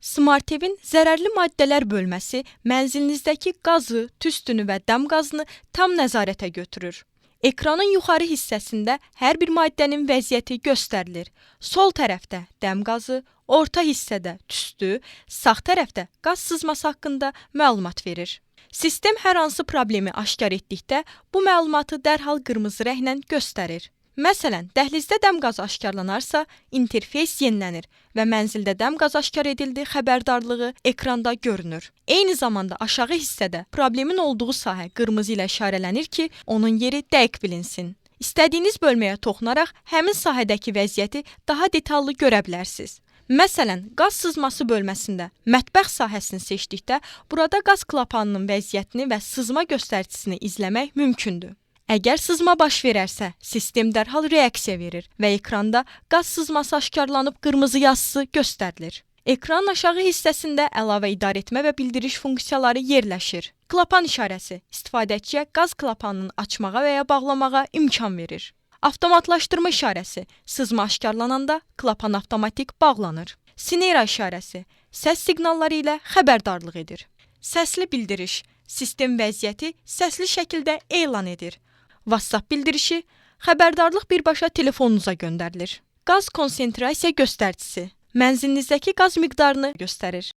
Smart evin zərərli maddələr bölməsi mənzilinizdəki qazı, tüstünü və dəm qazını tam nəzarətə götürür. Ekranın yuxarı hissəsində hər bir maddənin vəziyyəti göstərilir. Sol tərəfdə dəm qazı, orta hissədə tüstü, sağ tərəfdə qaz sızması haqqında məlumat verir. Sistem hər hansı problemi aşkar etdikdə bu məlumatı dərhal qırmızı rənglə göstərir. Məsələn, dəhlizdə dəm qazı aşkarlanarsa, interfeys yenilənir və mənzildə dəm qazı aşkar edildi xəbərdarlığı ekranda görünür. Eyni zamanda aşağı hissədə problemin olduğu sahə qırmızı ilə işarələnir ki, onun yeri dəqiq bilinsin. İstədiyiniz bölməyə toxunaraq həmin sahədəki vəziyyəti daha detallı görə bilərsiniz. Məsələn, qaz sızması bölməsində mətbəx sahəsini seçdikdə, burada qaz klapanının vəziyyətini və sızma göstəricisini izləmək mümkündür. Əgər sızma baş verərsə, sistem dərhal reaksiya verir və ekranda qaz sızması aşkarlanıb qırmızı yazısı göstərilir. Ekranın aşağı hissəsində əlavə idarəetmə və bildiriş funksiyaları yerləşir. Klapan işarəsi istifadəçiyə qaz klapanını açmağa və ya bağlamağa imkan verir. Avtomatlaşdırma işarəsi sızma aşkarlananda klapan avtomatik bağlanır. Sinera işarəsi səs siqnalları ilə xəbərdarlıq edir. Səsli bildiriş sistem vəziyyəti səsli şəkildə elan edir. WhatsApp bildirişi xəbərdarlıq birbaşa telefonunuza göndərilir. Qaz konsentrasiya göstəricisi mənzilinizdəki qaz miqdarını göstərir.